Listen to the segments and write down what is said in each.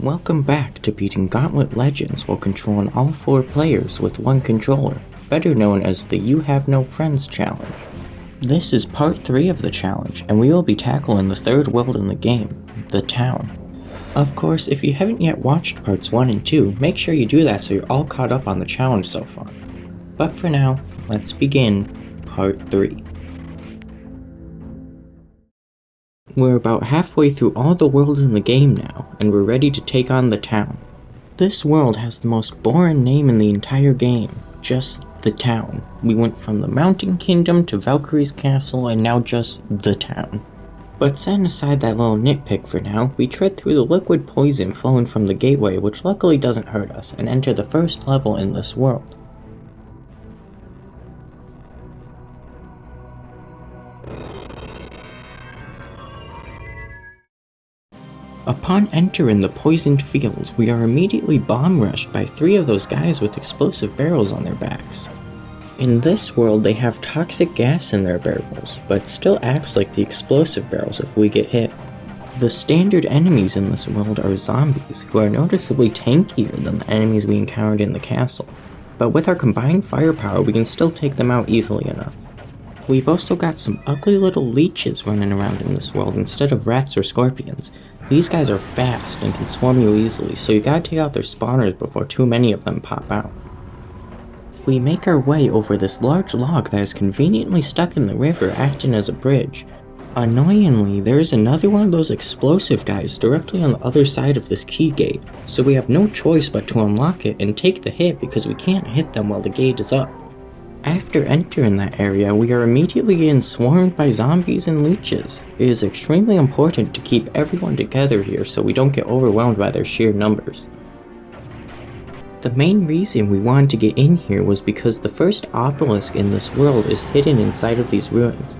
Welcome back to beating Gauntlet Legends while controlling all 4 players with one controller, better known as the You Have No Friends challenge. This is part 3 of the challenge, and we will be tackling the third world in the game, the town. Of course, if you haven't yet watched parts 1 and 2, make sure you do that so you're all caught up on the challenge so far. But for now, let's begin part 3. We're about halfway through all the worlds in the game now, and we're ready to take on the town. This world has the most boring name in the entire game, just the town. We went from the Mountain Kingdom to Valkyrie's castle and now just the town. But setting aside that little nitpick for now, we tread through the liquid poison flowing from the gateway, which luckily doesn't hurt us, and enter the first level in this world. Upon entering the poisoned fields, we are immediately bomb rushed by 3 of those guys with explosive barrels on their backs. In this world they have toxic gas in their barrels, but still acts like the explosive barrels if we get hit. The standard enemies in this world are zombies, who are noticeably tankier than the enemies we encountered in the castle, but with our combined firepower we can still take them out easily enough. We've also got some ugly little leeches running around in this world instead of rats or scorpions. These guys are fast and can swarm you easily, so you gotta take out their spawners before too many of them pop out. We make our way over this large log that is conveniently stuck in the river, acting as a bridge. Annoyingly, there is another one of those explosive guys directly on the other side of this key gate, so we have no choice but to unlock it and take the hit because we can't hit them while the gate is up. After entering that area, we are immediately getting swarmed by zombies and leeches. It is extremely important to keep everyone together here so we don't get overwhelmed by their sheer numbers. The main reason we wanted to get in here was because the first obelisk in this world is hidden inside of these ruins.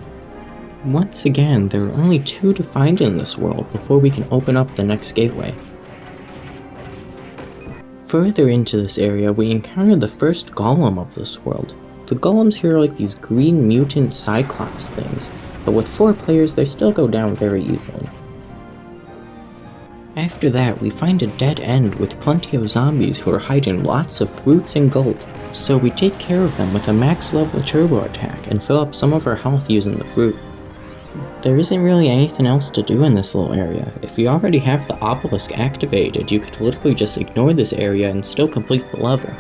Once again, there are only 2 to find in this world before we can open up the next gateway. Further into this area, we encounter the first golem of this world. The golems here are like these green mutant cyclops things, but with 4 players they still go down very easily. After that, we find a dead end with plenty of zombies who are hiding lots of fruits and gold, so we take care of them with a max level turbo attack and fill up some of our health using the fruit. There isn't really anything else to do in this little area. If you already have the obelisk activated, you could literally just ignore this area and still complete the level.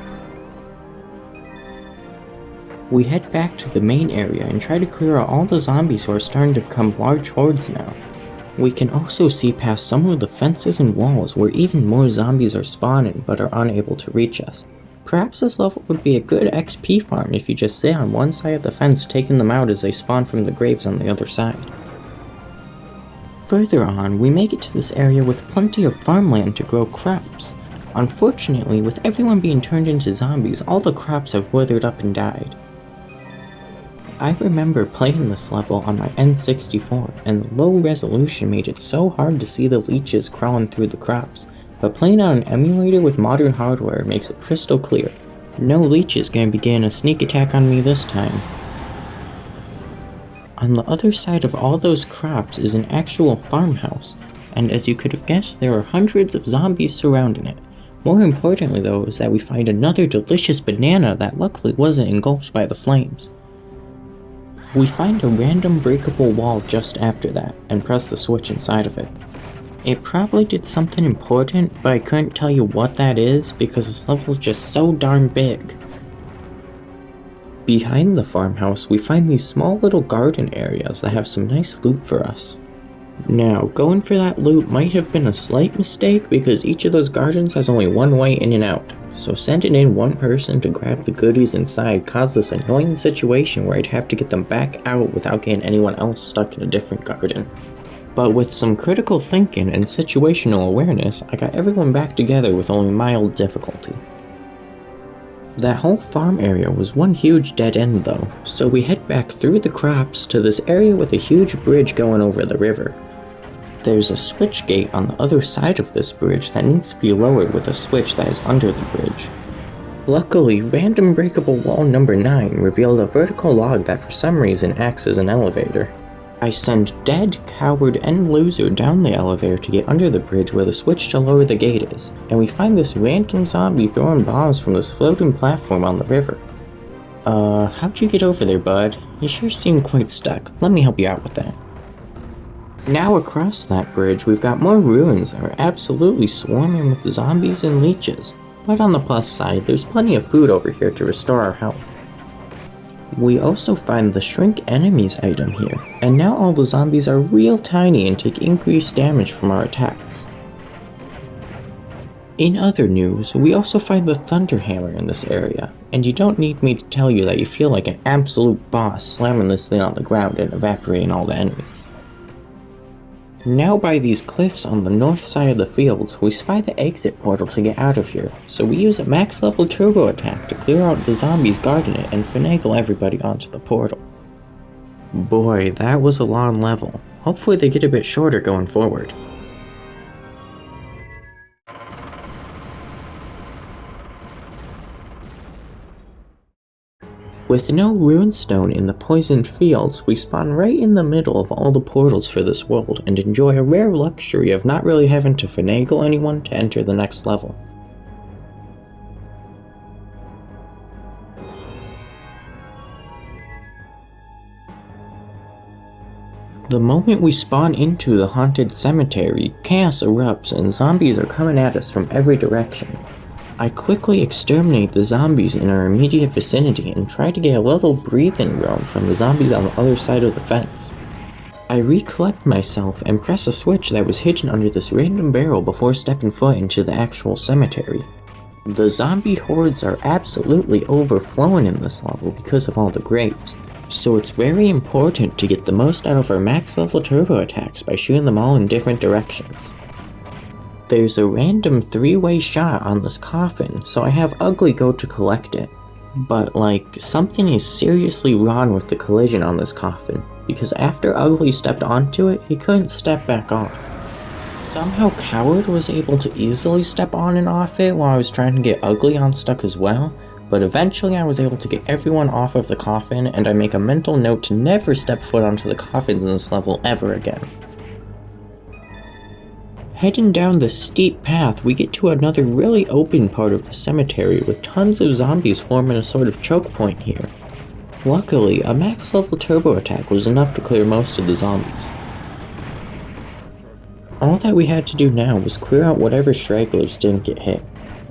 We head back to the main area and try to clear out all the zombies who are starting to become large hordes now. We can also see past some of the fences and walls where even more zombies are spawning but are unable to reach us. Perhaps this level would be a good XP farm if you just stay on one side of the fence taking them out as they spawn from the graves on the other side. Further on, we make it to this area with plenty of farmland to grow crops. Unfortunately, with everyone being turned into zombies, all the crops have withered up and died. I remember playing this level on my N64, and the low resolution made it so hard to see the leeches crawling through the crops, but playing on an emulator with modern hardware makes it crystal clear. No leeches can begin a sneak attack on me this time. On the other side of all those crops is an actual farmhouse, and as you could have guessed, there are hundreds of zombies surrounding it. More importantly though is that we find another delicious banana that luckily wasn't engulfed by the flames. We find a random breakable wall just after that, and press the switch inside of it. It probably did something important, but I couldn't tell you what that is because this level is just so darn big. Behind the farmhouse, we find these small little garden areas that have some nice loot for us. Now, going for that loot might have been a slight mistake because each of those gardens has only one way in and out. So sending in one person to grab the goodies inside caused this annoying situation where I'd have to get them back out without getting anyone else stuck in a different garden. But with some critical thinking and situational awareness, I got everyone back together with only mild difficulty. That whole farm area was one huge dead end though, so we head back through the crops to this area with a huge bridge going over the river. There's a switch gate on the other side of this bridge that needs to be lowered with a switch that is under the bridge. Luckily, random breakable wall number 9 revealed a vertical log that for some reason acts as an elevator. I send Dead, Coward, and Loser down the elevator to get under the bridge where the switch to lower the gate is, and we find this random zombie throwing bombs from this floating platform on the river. How'd you get over there, bud? You sure seem quite stuck. Let me help you out with that. Now across that bridge, we've got more ruins that are absolutely swarming with zombies and leeches. But on the plus side, there's plenty of food over here to restore our health. We also find the Shrink Enemies item here, and now all the zombies are real tiny and take increased damage from our attacks. In other news, we also find the Thunder Hammer in this area, and you don't need me to tell you that you feel like an absolute boss slamming this thing on the ground and evaporating all the enemies. Now by these cliffs on the north side of the fields, we spy the exit portal to get out of here, so we use a max level turbo attack to clear out the zombies guarding it and finagle everybody onto the portal. Boy, that was a long level. Hopefully they get a bit shorter going forward. With no runestone in the poisoned fields, we spawn right in the middle of all the portals for this world and enjoy a rare luxury of not really having to finagle anyone to enter the next level. The moment we spawn into the haunted cemetery, chaos erupts and zombies are coming at us from every direction. I quickly exterminate the zombies in our immediate vicinity and try to get a little breathing room from the zombies on the other side of the fence. I recollect myself and press a switch that was hidden under this random barrel before stepping foot into the actual cemetery. The zombie hordes are absolutely overflowing in this level because of all the graves, so it's very important to get the most out of our max level turbo attacks by shooting them all in different directions. There's a random 3-way shot on this coffin, so I have Ugly go to collect it. But something is seriously wrong with the collision on this coffin, because after Ugly stepped onto it, he couldn't step back off. Somehow Coward was able to easily step on and off it while I was trying to get Ugly unstuck as well, but eventually I was able to get everyone off of the coffin, and I make a mental note to never step foot onto the coffins in this level ever again. Heading down the steep path, we get to another really open part of the cemetery with tons of zombies forming a sort of choke point here. Luckily, a max level turbo attack was enough to clear most of the zombies. All that we had to do now was clear out whatever stragglers didn't get hit.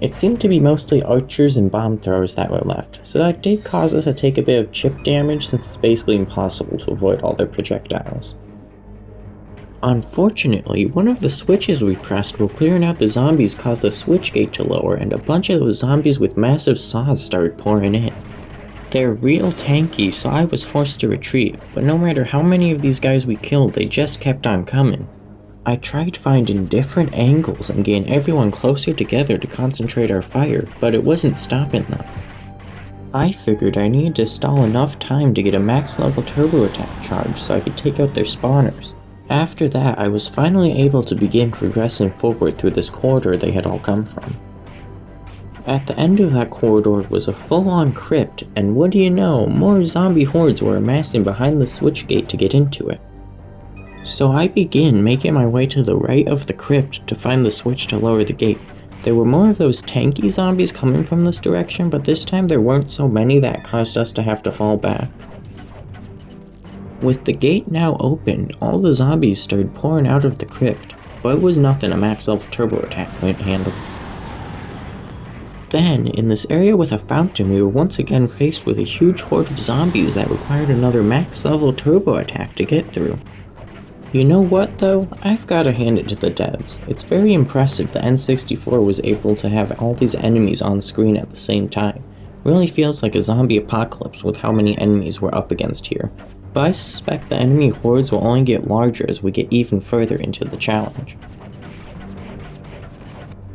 It seemed to be mostly archers and bomb throwers that were left, so that did cause us to take a bit of chip damage since it's basically impossible to avoid all their projectiles. Unfortunately, one of the switches we pressed while clearing out the zombies caused the switch gate to lower and a bunch of those zombies with massive saws started pouring in. They're real tanky, so I was forced to retreat, but no matter how many of these guys we killed, they just kept on coming. I tried finding different angles and getting everyone closer together to concentrate our fire, but it wasn't stopping them. I figured I needed to stall enough time to get a max level turbo attack charge so I could take out their spawners. After that, I was finally able to begin progressing forward through this corridor they had all come from. At the end of that corridor was a full-on crypt, and what do you know, more zombie hordes were amassing behind the switch gate to get into it. So I begin making my way to the right of the crypt to find the switch to lower the gate. There were more of those tanky zombies coming from this direction, but this time there weren't so many that caused us to have to fall back. With the gate now open, all the zombies started pouring out of the crypt, but it was nothing a max level turbo attack couldn't handle. Then, in this area with a fountain, we were once again faced with a huge horde of zombies that required another max level turbo attack to get through. You know what though? I've gotta hand it to the devs. It's very impressive the N64 was able to have all these enemies on screen at the same time. Really feels like a zombie apocalypse with how many enemies we're up against here. But I suspect the enemy hordes will only get larger as we get even further into the challenge.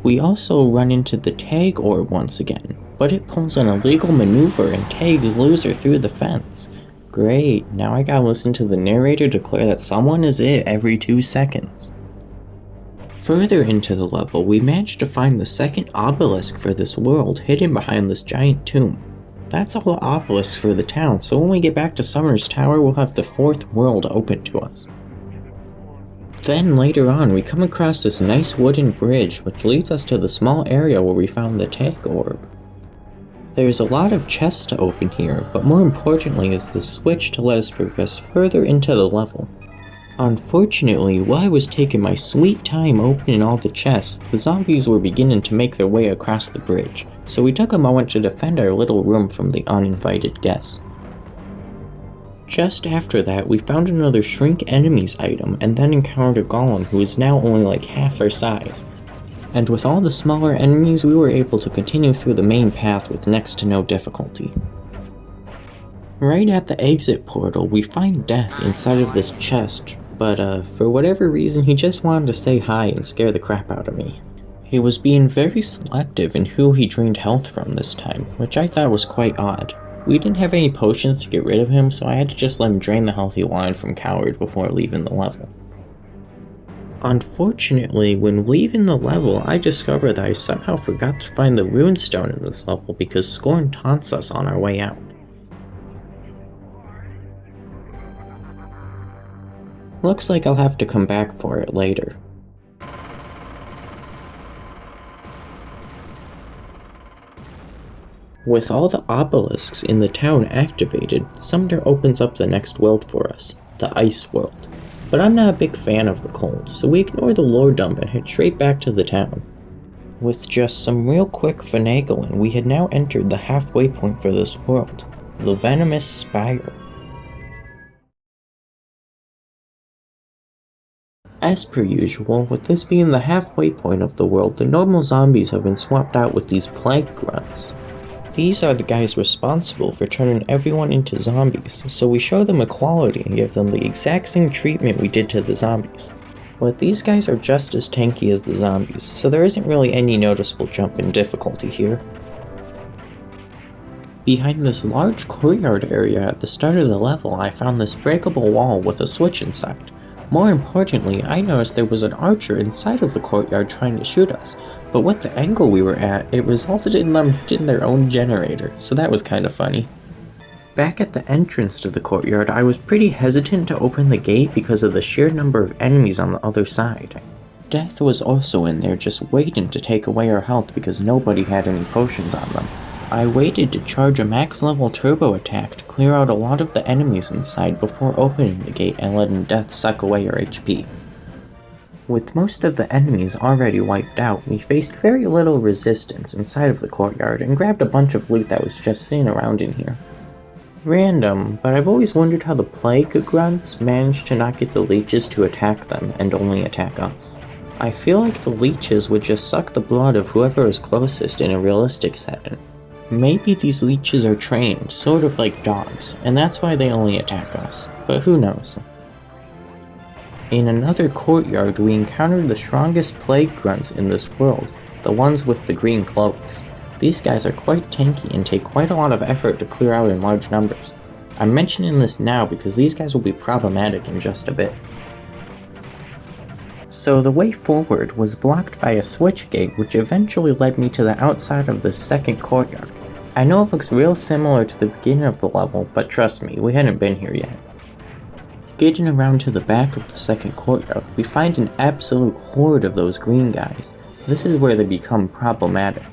We also run into the tag orb once again, but it pulls an illegal maneuver and tags Loser through the fence. Great, now I gotta listen to the narrator declare that someone is it every 2 seconds. Further into the level, we managed to find the second obelisk for this world hidden behind this giant tomb. That's all the obelisks for the town, so when we get back to Summer's Tower, we'll have the 4th world open to us. Then later on, we come across this nice wooden bridge which leads us to the small area where we found the tag orb. There's a lot of chests to open here, but more importantly is the switch to let us progress further into the level. Unfortunately, while I was taking my sweet time opening all the chests, the zombies were beginning to make their way across the bridge, so we took a moment to defend our little room from the uninvited guests. Just after that, we found another shrink enemies item and then encountered a golem who is now only like half our size. And with all the smaller enemies, we were able to continue through the main path with next to no difficulty. Right at the exit portal, we find Death inside of this chest, but for whatever reason he just wanted to say hi and scare the crap out of me. He was being very selective in who he drained health from this time, which I thought was quite odd. We didn't have any potions to get rid of him, so I had to just let him drain the health he wanted from Coward before leaving the level. Unfortunately, when leaving the level, I discovered that I somehow forgot to find the runestone in this level because Scorn taunts us on our way out. Looks like I'll have to come back for it later. With all the obelisks in the town activated, Sumner opens up the next world for us, the Ice World. But I'm not a big fan of the cold, so we ignore the lore dump and head straight back to the town. With just some real quick finagling, we had now entered the halfway point for this world, the Venomous Spire. As per usual, with this being the halfway point of the world, the normal zombies have been swapped out with these plague grunts. These are the guys responsible for turning everyone into zombies, so we show them equality and give them the exact same treatment we did to the zombies. But these guys are just as tanky as the zombies, so there isn't really any noticeable jump in difficulty here. Behind this large courtyard area at the start of the level, I found this breakable wall with a switch inside. More importantly, I noticed there was an archer inside of the courtyard trying to shoot us, but with the angle we were at, it resulted in them hitting their own generator, so that was kinda funny. Back at the entrance to the courtyard, I was pretty hesitant to open the gate because of the sheer number of enemies on the other side. Death was also in there just waiting to take away our health because nobody had any potions on them. I waited to charge a max level turbo attack to clear out a lot of the enemies inside before opening the gate and letting Death suck away our HP. With most of the enemies already wiped out, we faced very little resistance inside of the courtyard and grabbed a bunch of loot that was just sitting around in here. Random, but I've always wondered how the plague grunts managed to not get the leeches to attack them and only attack us. I feel like the leeches would just suck the blood of whoever is closest in a realistic setting. Maybe these leeches are trained, sort of like dogs, and that's why they only attack us, but who knows. In another courtyard, we encountered the strongest plague grunts in this world, the ones with the green cloaks. These guys are quite tanky and take quite a lot of effort to clear out in large numbers. I'm mentioning this now because these guys will be problematic in just a bit. So the way forward was blocked by a switch gate which eventually led me to the outside of the second courtyard. I know it looks real similar to the beginning of the level, but trust me, we hadn't been here yet. Getting around to the back of the second courtyard, we find an absolute horde of those green guys. This is where they become problematic.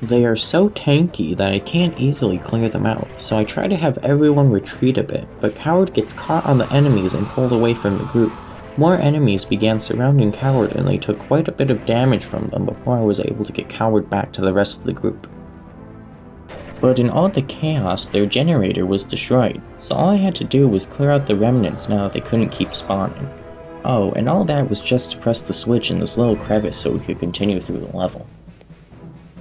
They are so tanky that I can't easily clear them out, so I try to have everyone retreat a bit, but Coward gets caught on the enemies and pulled away from the group. More enemies began surrounding Coward and they took quite a bit of damage from them before I was able to get Coward back to the rest of the group. But in all the chaos, their generator was destroyed, so all I had to do was clear out the remnants now that they couldn't keep spawning. Oh, and all that was just to press the switch in this little crevice so we could continue through the level.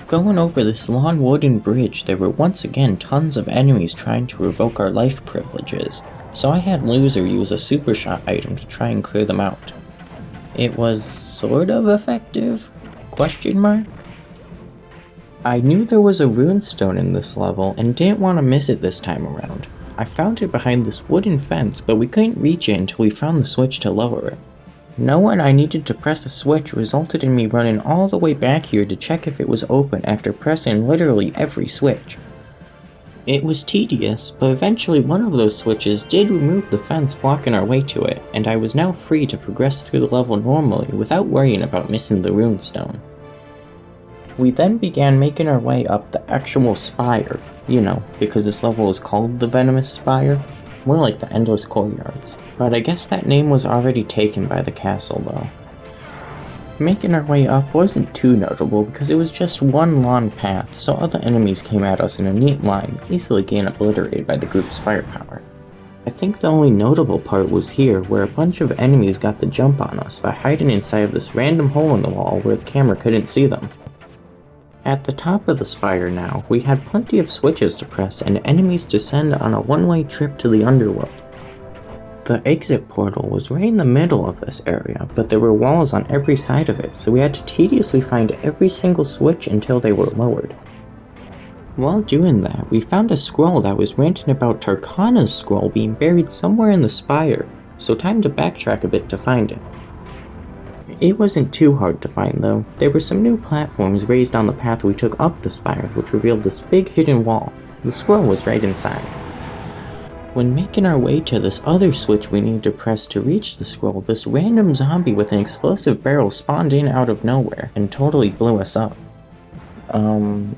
Going over this long wooden bridge, there were once again tons of enemies trying to revoke our life privileges, so I had Loser use a super shot item to try and clear them out. It was sort of effective? Question mark? I knew there was a runestone in this level and didn't want to miss it this time around. I found it behind this wooden fence, but we couldn't reach it until we found the switch to lower it. Knowing I needed to press the switch resulted in me running all the way back here to check if it was open after pressing literally every switch. It was tedious, but eventually one of those switches did remove the fence blocking our way to it, and I was now free to progress through the level normally without worrying about missing the runestone. We then began making our way up the actual spire, because this level is called the Venomous Spire, more like the Endless Courtyards, but I guess that name was already taken by the castle though. Making our way up wasn't too notable because it was just one long path, so other enemies came at us in a neat line, easily getting obliterated by the group's firepower. I think the only notable part was here, where a bunch of enemies got the jump on us by hiding inside of this random hole in the wall where the camera couldn't see them. At the top of the spire now, we had plenty of switches to press and enemies to send on a one-way trip to the underworld. The exit portal was right in the middle of this area, but there were walls on every side of it, so we had to tediously find every single switch until they were lowered. While doing that, we found a scroll that was ranting about Tarkana's scroll being buried somewhere in the spire, so time to backtrack a bit to find it. It wasn't too hard to find though. There were some new platforms raised on the path we took up the spire, which revealed this big hidden wall. The scroll was right inside. When making our way to this other switch we needed to press to reach the scroll, this random zombie with an explosive barrel spawned in out of nowhere and totally blew us up.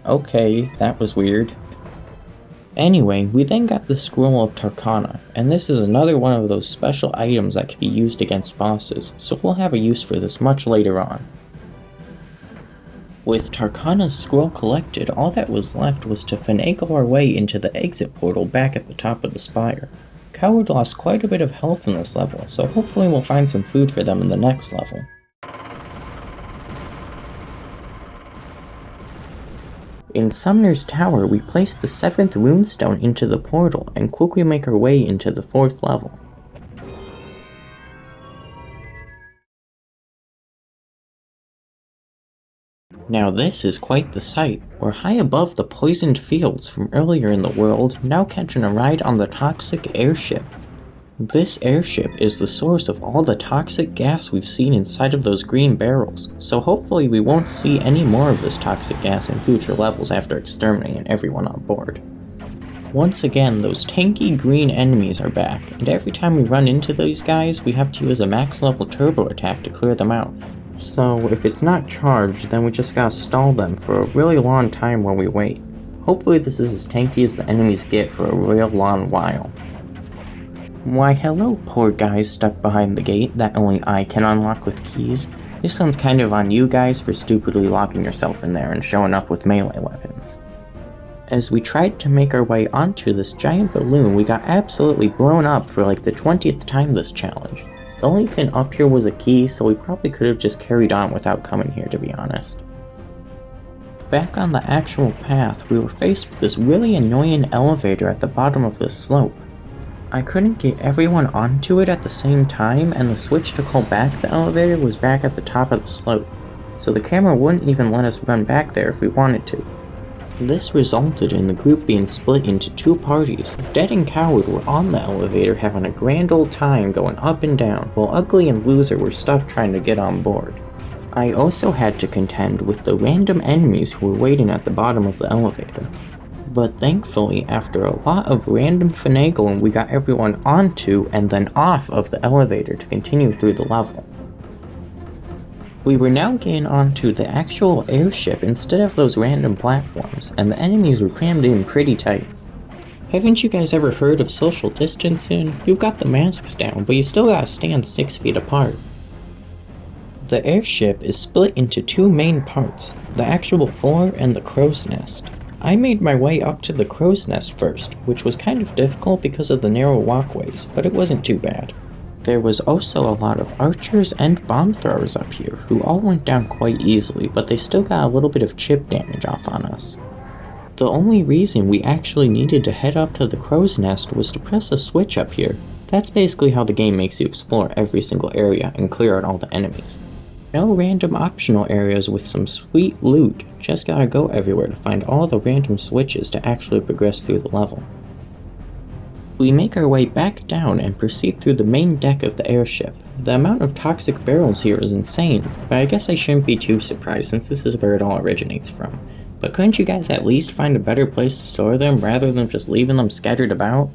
Okay, that was weird. Anyway, we then got the Scroll of Tarkana, and this is another one of those special items that can be used against bosses, so we'll have a use for this much later on. With Tarkana's scroll collected, all that was left was to finagle our way into the exit portal back at the top of the spire. Coward lost quite a bit of health in this level, so hopefully we'll find some food for them in the next level. In Sumner's Tower, we placed the 7th runestone into the portal and quickly make our way into the 4th level. Now this is quite the sight. We're high above the poisoned fields from earlier in the world, now catching a ride on the Toxic Airship. This airship is the source of all the toxic gas we've seen inside of those green barrels, so hopefully we won't see any more of this toxic gas in future levels after exterminating everyone on board. Once again, those tanky green enemies are back, and every time we run into these guys, we have to use a max level turbo attack to clear them out. So if it's not charged, then we just gotta stall them for a really long time while we wait. Hopefully this is as tanky as the enemies get for a real long while. Why hello, poor guys stuck behind the gate that only I can unlock with keys. This one's kind of on you guys for stupidly locking yourself in there and showing up with melee weapons. As we tried to make our way onto this giant balloon, we got absolutely blown up for like the 20th time this challenge. The only thing up here was a key, so we probably could have just carried on without coming here, to be honest. Back on the actual path, we were faced with this really annoying elevator at the bottom of this slope. I couldn't get everyone onto it at the same time, and the switch to call back the elevator was back at the top of the slope, so the camera wouldn't even let us run back there if we wanted to. This resulted in the group being split into two parties. Dead and Coward were on the elevator having a grand old time going up and down, while Ugly and Loser were stuck trying to get on board. I also had to contend with the random enemies who were waiting at the bottom of the elevator. But thankfully, after a lot of random finagling, we got everyone onto and then off of the elevator to continue through the level. We were now getting onto the actual airship instead of those random platforms, and the enemies were crammed in pretty tight. Haven't you guys ever heard of social distancing? You've got the masks down, but you still gotta stand 6 feet apart. The airship is split into two main parts, the actual floor and the crow's nest. I made my way up to the crow's nest first, which was kind of difficult because of the narrow walkways, but it wasn't too bad. There was also a lot of archers and bomb throwers up here, who all went down quite easily, but they still got a little bit of chip damage off on us. The only reason we actually needed to head up to the crow's nest was to press a switch up here. That's basically how the game makes you explore every single area and clear out all the enemies. No random optional areas with some sweet loot, just gotta go everywhere to find all the random switches to actually progress through the level. We make our way back down and proceed through the main deck of the airship. The amount of toxic barrels here is insane, but I guess I shouldn't be too surprised since this is where it all originates from. but couldn't you guys at least find a better place to store them rather than just leaving them scattered about?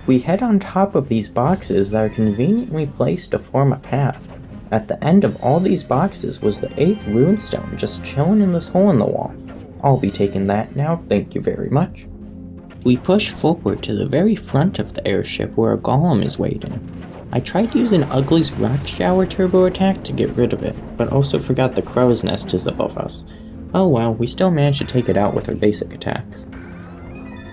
We head on top of these boxes that are conveniently placed to form a path. At the end of all these boxes was the 8th runestone just chilling in this hole in the wall. I'll be taking that now, thank you very much. We push forward to the very front of the airship where a golem is waiting. I tried using Ugly's rock shower turbo attack to get rid of it, but also forgot the crow's nest is above us. Oh well, we still managed to take it out with our basic attacks.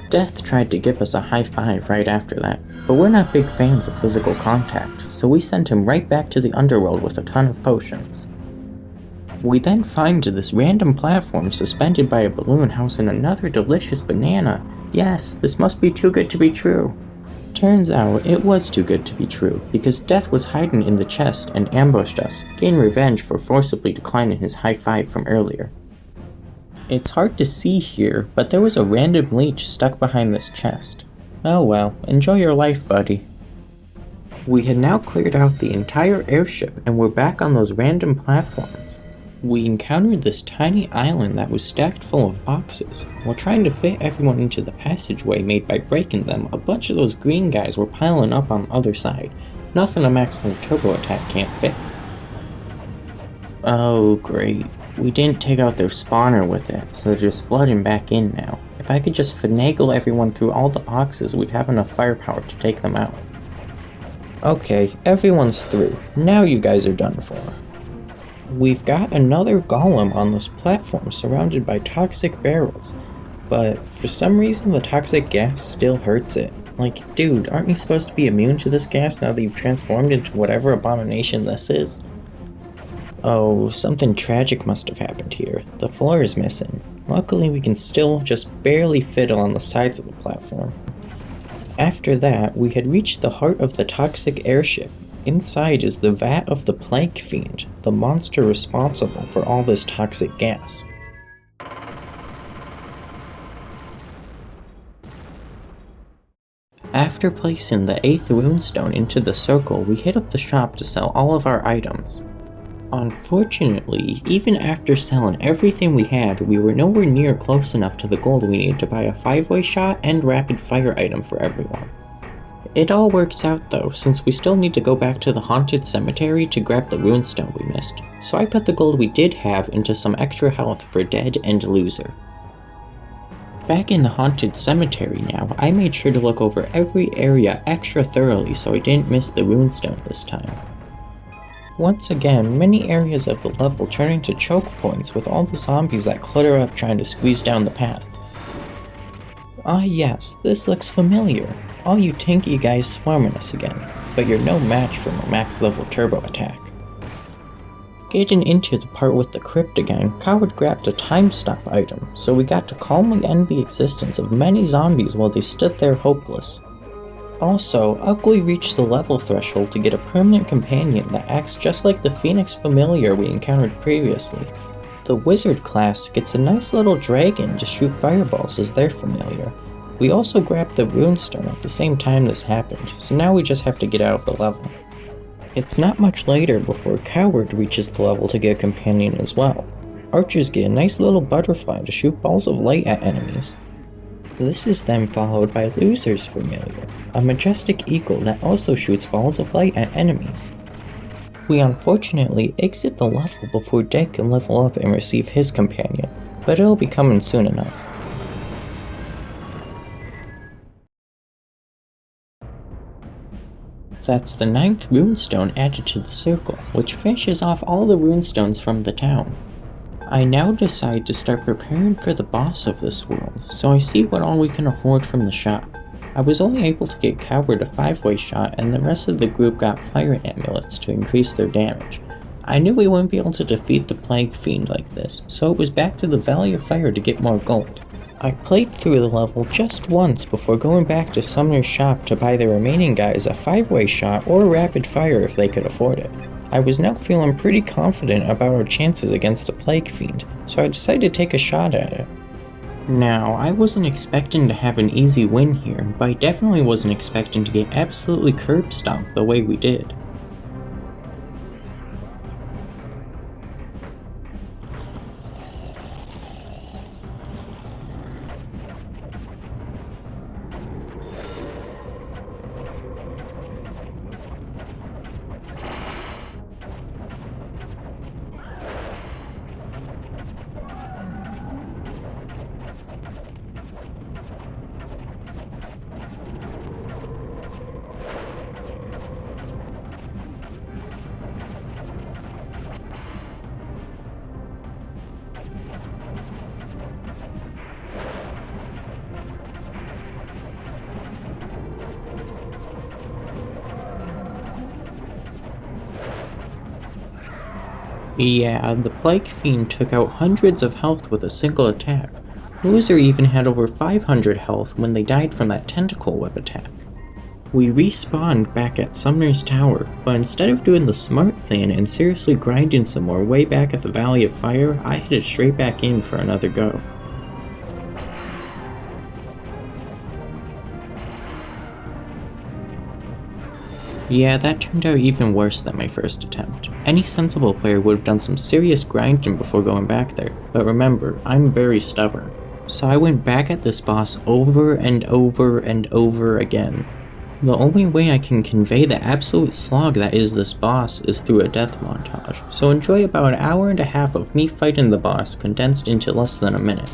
Death tried to give us a high five right after that, but we're not big fans of physical contact, so we sent him right back to the underworld with a ton of potions. We then find this random platform suspended by a balloon housing another delicious banana. Yes, this must be too good to be true. Turns out it was too good to be true, because Death was hiding in the chest and ambushed us, getting revenge for forcibly declining his high five from earlier. It's hard to see here, but there was a random leech stuck behind this chest. Oh well, enjoy your life, buddy. We had now cleared out the entire airship and were back on those random platforms. We encountered this tiny island that was stacked full of boxes. While trying to fit everyone into the passageway made by breaking them, a bunch of those green guys were piling up on the other side. Nothing a max level turbo attack can't fix. Oh great. We didn't take out their spawner with it, so they're just flooding back in now. If I could just finagle everyone through all the boxes, we'd have enough firepower to take them out. Okay, everyone's through. Now you guys are done for. We've got another golem on this platform surrounded by toxic barrels, but for some reason the toxic gas still hurts it. Like, dude, aren't you supposed to be immune to this gas now that you've transformed into whatever abomination this is? Oh, something tragic must have happened here. The floor is missing. Luckily we can still just barely fiddle on the sides of the platform. After that, we had reached the heart of the Toxic Airship. Inside is the vat of the Plague Fiend, the monster responsible for all this toxic gas. After placing the 8th runestone into the circle, we hit up the shop to sell all of our items. Unfortunately, even after selling everything we had, we were nowhere near close enough to the gold we needed to buy a 5-way shot and rapid fire item for everyone. It all works out though, since we still need to go back to the haunted cemetery to grab the runestone we missed, so I put the gold we did have into some extra health for Dead and Loser. Back in the haunted cemetery now, I made sure to look over every area extra thoroughly so I didn't miss the runestone this time. Once again, many areas of the level turn into choke points with all the zombies that clutter up trying to squeeze down the path. Ah yes, this looks familiar. All you tanky guys swarming us again, but you're no match for my max level turbo attack. Getting into the part with the crypt again, Coward grabbed a time stop item, so we got to calmly end the existence of many zombies while they stood there hopeless. Also, Ugly reached the level threshold to get a permanent companion that acts just like the Phoenix familiar we encountered previously. The Wizard class gets a nice little dragon to shoot fireballs as their familiar. We also grabbed the runestone at the same time this happened, so now we just have to get out of the level. It's not much later before Coward reaches the level to get a companion as well. Archers get a nice little butterfly to shoot balls of light at enemies. This is then followed by Loser's familiar, a majestic eagle that also shoots balls of light at enemies. We unfortunately exit the level before Dead can level up and receive his companion, but it'll be coming soon enough. That's the 9th runestone added to the circle, which finishes off all the runestones from the town. I now decide to start preparing for the boss of this world, so I see what all we can afford from the shop. I was only able to get Coward a 5-way shot and the rest of the group got fire amulets to increase their damage. I knew we wouldn't be able to defeat the Plague Fiend like this, so it was back to the Valley of Fire to get more gold. I played through the level just once before going back to Sumner's shop to buy the remaining guys a 5-way shot or rapid fire if they could afford it. I was now feeling pretty confident about our chances against the Plague Fiend, so I decided to take a shot at it. Now, I wasn't expecting to have an easy win here, but I definitely wasn't expecting to get absolutely curb stomped the way we did. Yeah, the Plague Fiend took out hundreds of health with a single attack. Loser even had over 500 health when they died from that tentacle web attack. We respawned back at Sumner's Tower, but instead of doing the smart thing and seriously grinding some more way back at the Valley of Fire, I headed straight back in for another go. Yeah, that turned out even worse than my first attempt. Any sensible player would have done some serious grinding before going back there, but remember, I'm very stubborn. So I went back at this boss over and over and over again. The only way I can convey the absolute slog that is this boss is through a death montage, so enjoy about an hour and a half of me fighting the boss condensed into less than a minute.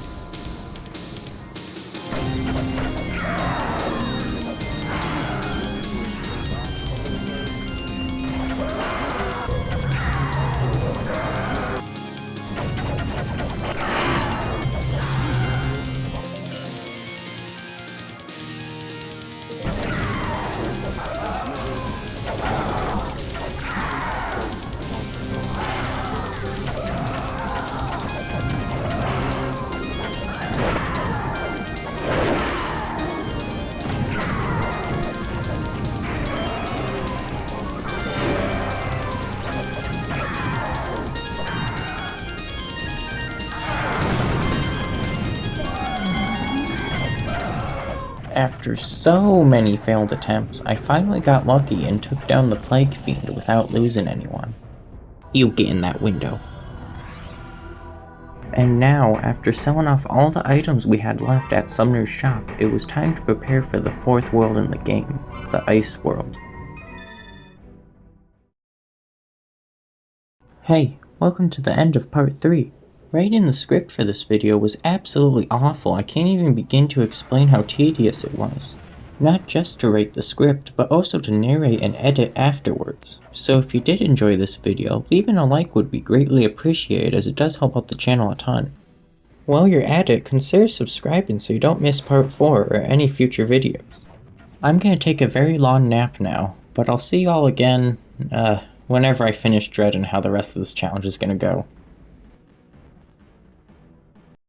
After so many failed attempts, I finally got lucky and took down the Plague Fiend without losing anyone. You get in that window. And now, after selling off all the items we had left at Sumner's shop, it was time to prepare for the fourth world in the game, the Ice World. Hey, welcome to the end of part 3. Writing the script for this video was absolutely awful. I can't even begin to explain how tedious it was. Not just to write the script, but also to narrate and edit afterwards. So if you did enjoy this video, leaving a like would be greatly appreciated as it does help out the channel a ton. While you're at it, consider subscribing so you don't miss part 4 or any future videos. I'm gonna take a very long nap now, but I'll see y'all again, whenever I finish dreading how the rest of this challenge is gonna go.